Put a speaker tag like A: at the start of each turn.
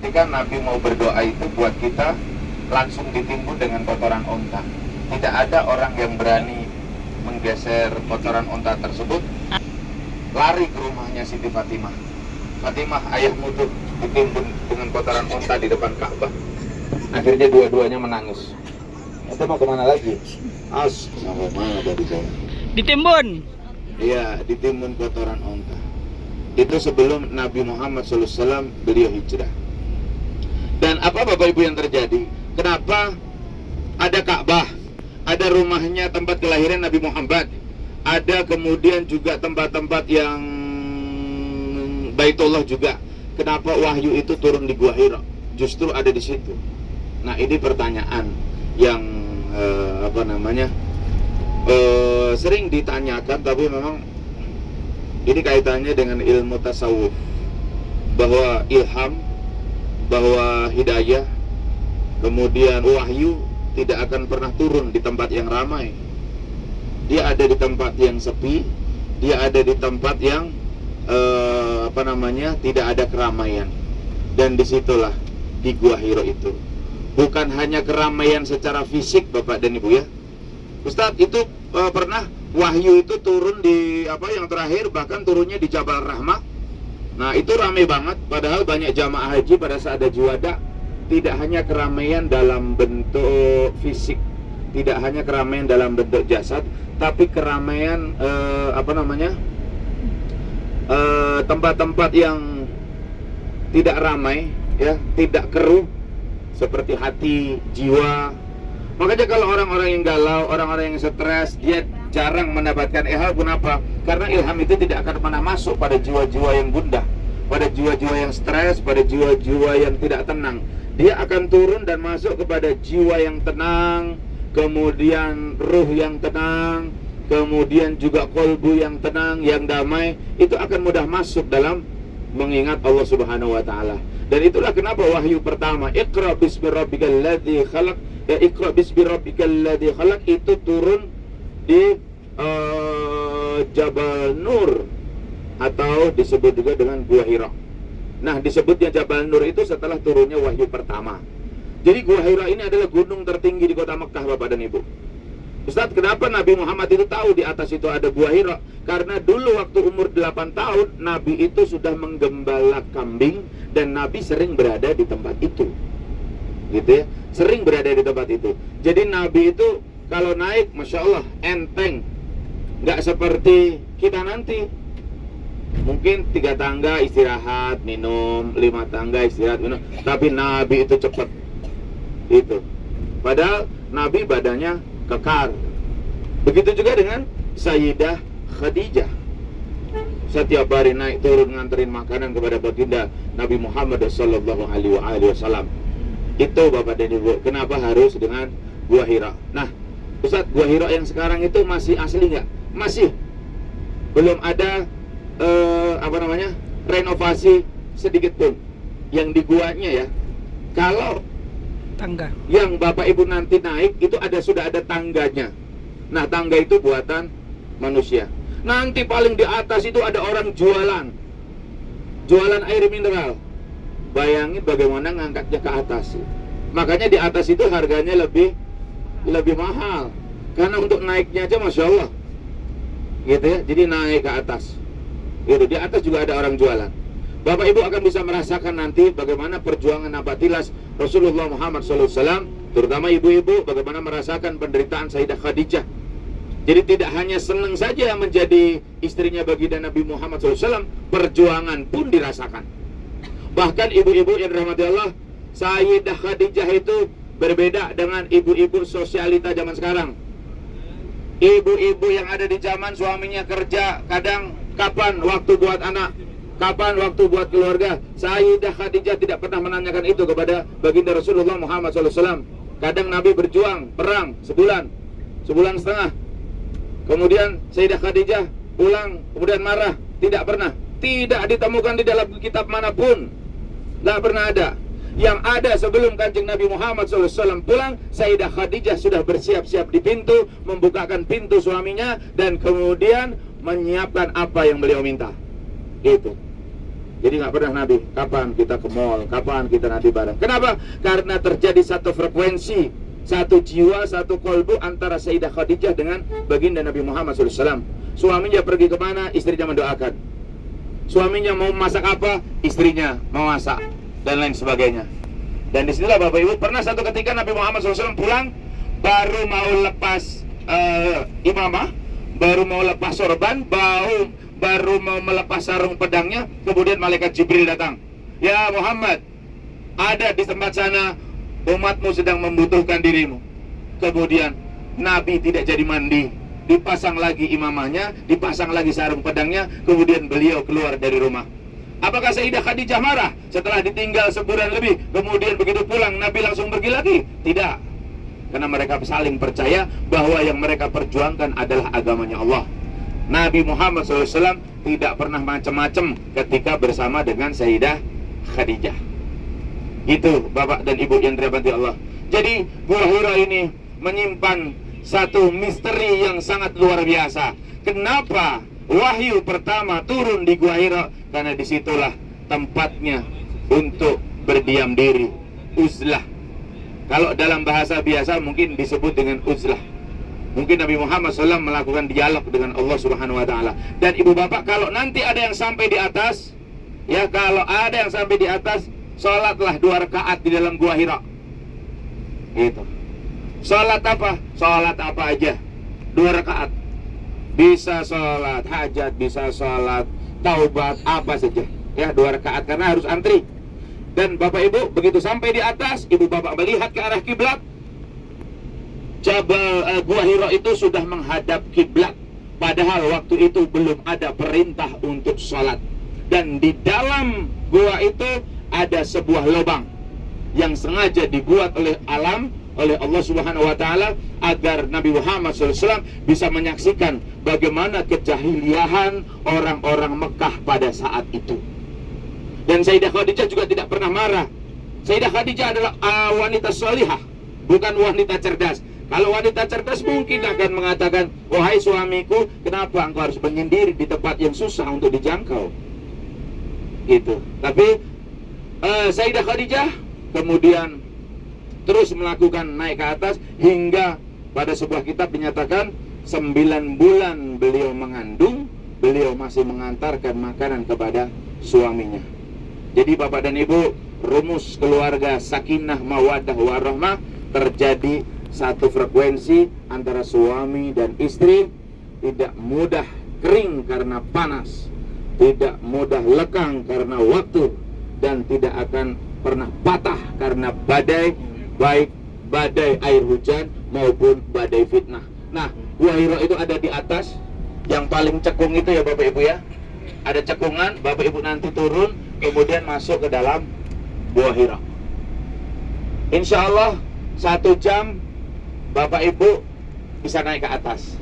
A: Ketika Nabi mau berdoa itu buat kita langsung ditimbun dengan kotoran unta. Tidak ada orang yang berani menggeser kotoran unta tersebut. Lari ke rumahnya Siti Fatimah. Fatimah, ayahmu tuh ditimbun dengan kotoran unta di depan Ka'bah. Akhirnya dua-duanya menangis. Itu mau kemana lagi? Sampai mana dari sana?
B: Ditimbun.
A: Iya, ditimbun kotoran unta. Itu sebelum Nabi Muhammad SAW beliau hijrah. Dan apa Bapak Ibu yang terjadi? Kenapa ada Ka'bah, ada rumahnya tempat kelahiran Nabi Muhammad, ada kemudian juga tempat-tempat yang Baitullah juga. Kenapa wahyu itu turun di Gua Hira? Justru ada di situ. Nah, ini pertanyaan yang sering ditanyakan, tapi memang ini kaitannya dengan ilmu tasawuf, bahwa ilham, bahwa hidayah, kemudian wahyu tidak akan pernah turun di tempat yang ramai. Dia ada di tempat yang sepi, dia ada di tempat yang tidak ada keramaian. Dan disitulah di Gua Hira itu bukan hanya keramaian secara fisik Bapak dan Ibu ya. Ustadz, itu pernah wahyu itu turun di yang terakhir, bahkan turunnya di Jabal Rahmah. Nah, itu ramai banget, padahal banyak jamaah haji pada saat ada juada. Tidak hanya keramaian dalam bentuk fisik, tidak hanya keramaian dalam bentuk jasad, tapi keramaian tempat-tempat yang tidak ramai ya, tidak keruh, seperti hati, jiwa. Makanya kalau orang-orang yang galau, orang-orang yang stres, dia jarang mendapatkan ilham. Kenapa? Karena ilham itu tidak akan pernah masuk pada jiwa-jiwa yang gundah, pada jiwa-jiwa yang stres, pada jiwa-jiwa yang tidak tenang. Dia akan turun dan masuk kepada jiwa yang tenang, kemudian ruh yang tenang, kemudian juga kolbu yang tenang, yang damai. Itu akan mudah masuk dalam mengingat Allah Subhanahu wa Ta'ala. Dan itulah kenapa wahyu pertama, Iqra bismi rabbikal ladzi khalaq, ya Iqra bismi rabbikal ladzi khalaq, itu turun di Jabal Nur, atau disebut juga dengan Gua Hira. Nah, disebutnya Jabal Nur itu setelah turunnya wahyu pertama. Jadi Gua Hira ini adalah gunung tertinggi di kota Mekah Bapak dan Ibu. Ustadz, kenapa Nabi Muhammad itu tahu di atas itu ada Gua Hira? Karena dulu waktu umur 8 tahun Nabi itu sudah menggembala kambing, dan Nabi sering berada di tempat itu, gitu ya, sering berada di tempat itu. Jadi Nabi itu kalau naik, Masya Allah, enteng, nggak seperti kita nanti. Mungkin 3 tangga istirahat, minum, 5 tangga istirahat, minum. Tapi Nabi itu cepat, itu. Padahal Nabi badannya kekar. Begitu juga dengan Sayyidah Khadijah. Setiap hari naik turun nganterin makanan kepada baginda Nabi Muhammad sallallahu alaihi wasallam. Itu Bapak dan Ibu, kenapa harus dengan Gua Hira? Nah, Ustadz, Gua Hira yang sekarang itu masih asli nggak? Masih. Belum ada renovasi sedikit pun. Yang di guanya ya. Kalau
B: Tangga
A: yang Bapak Ibu nanti naik itu sudah ada tangganya. Nah, tangga itu buatan manusia. Nanti paling di atas itu ada orang jualan air mineral. Bayangin bagaimana ngangkatnya ke atas. Makanya di atas itu harganya lebih mahal. Karena untuk naiknya aja Masya Allah, gitu ya. Jadi naik ke atas, gitu. Di atas juga ada orang jualan. Bapak Ibu akan bisa merasakan nanti bagaimana perjuangan nabatilas Rasulullah Muhammad SAW, terutama ibu-ibu, bagaimana merasakan penderitaan Sayyidah Khadijah. Jadi tidak hanya senang saja menjadi istrinya baginda Nabi Muhammad SAW, perjuangan pun dirasakan. Bahkan ibu-ibu yang dirahmati Allah, Sayyidah Khadijah itu berbeda dengan ibu-ibu sosialita zaman sekarang. Ibu-ibu yang ada di zaman suaminya kerja, kadang kapan waktu buat anak, kapan waktu buat keluarga. Sayyidah Khadijah tidak pernah menanyakan itu kepada baginda Rasulullah Muhammad SAW. Kadang Nabi berjuang, perang sebulan setengah. Kemudian Sayyidah Khadijah pulang, kemudian marah. Tidak pernah. Tidak ditemukan di dalam kitab manapun. Tidak pernah ada. Yang ada sebelum Kanjeng Nabi Muhammad SAW pulang, Sayyidah Khadijah sudah bersiap-siap di pintu, membukakan pintu suaminya, dan kemudian menyiapkan apa yang beliau minta. Itu. Jadi nggak pernah Nabi, kapan kita ke mall, kapan kita nanti bareng. Kenapa? Karena terjadi satu frekuensi, satu jiwa, satu kolbu antara Sayyidah Khadijah dengan baginda Nabi Muhammad SAW. Suaminya pergi kemana, istrinya mendoakan. Suaminya mau masak apa, istrinya mau masak, dan lain sebagainya. Dan disinilah Bapak Ibu, pernah satu ketika Nabi Muhammad SAW pulang, baru mau lepas imamah, baru mau lepas sorban, baru mau melepas sarung pedangnya, kemudian malaikat Jibril datang. Ya Muhammad, ada di tempat sana, umatmu sedang membutuhkan dirimu. Kemudian Nabi tidak jadi mandi, dipasang lagi imamahnya, dipasang lagi sarung pedangnya, kemudian beliau keluar dari rumah. Apakah Sayyidah Khadijah marah setelah ditinggal sebulan lebih, kemudian begitu pulang Nabi langsung pergi lagi? Tidak, karena mereka saling percaya bahwa yang mereka perjuangkan adalah agamanya Allah. Nabi Muhammad SAW tidak pernah macam-macam ketika bersama dengan Sayyidah Khadijah. Itu Bapak dan Ibu yang dirahmati Allah. Jadi Gua Hira ini menyimpan satu misteri yang sangat luar biasa. Kenapa wahyu pertama turun di Gua Hira? Karena disitulah tempatnya untuk berdiam diri, uzlah. Kalau dalam bahasa biasa mungkin disebut dengan uzlah. Mungkin Nabi Muhammad SAW melakukan dialog dengan Allah Subhanahu Wa Taala. Dan ibu bapak, kalau nanti ada yang sampai di atas, ya kalau ada yang sampai di atas, sholatlah 2 rakaat di dalam Gua Hira. Gitu. Sholat apa? Sholat apa aja, 2 rakaat. Bisa sholat hajat, bisa sholat taubat, apa saja. Ya 2 rakaat karena harus antri. Dan bapak ibu begitu sampai di atas, ibu bapak melihat ke arah kiblat. Jabal Gua Hira itu sudah menghadap kiblat, padahal waktu itu belum ada perintah untuk sholat. Dan di dalam gua itu ada sebuah lubang yang sengaja dibuat oleh oleh Allah Subhanahu Wa Taala agar Nabi Muhammad SAW bisa menyaksikan bagaimana kejahiliahan orang-orang Mekah pada saat itu. Dan Sayyidah Khadijah juga tidak pernah marah. Sayyidah Khadijah adalah wanita salihah, bukan wanita cerdas. Kalau wanita cerdas mungkin akan mengatakan, wahai suamiku, kenapa engkau harus menyendiri di tempat yang susah untuk dijangkau? Gitu. Tapi Sayyidah Khadijah kemudian terus melakukan naik ke atas hingga pada sebuah kitab dinyatakan 9 bulan beliau mengandung, beliau masih mengantarkan makanan kepada suaminya. Jadi Bapak dan Ibu, rumus keluarga sakinah mawaddah warahmah terjadi satu frekuensi antara suami dan istri, tidak mudah kering karena panas, tidak mudah lekang karena waktu, dan tidak akan pernah patah karena badai, baik badai air hujan maupun badai fitnah. Nah, Gua Hira itu ada di atas, yang paling cekung itu ya Bapak Ibu ya. Ada cekungan, Bapak Ibu nanti turun, kemudian masuk ke dalam Gua Hira. Insya Allah 1 jam Bapak Ibu bisa naik ke atas.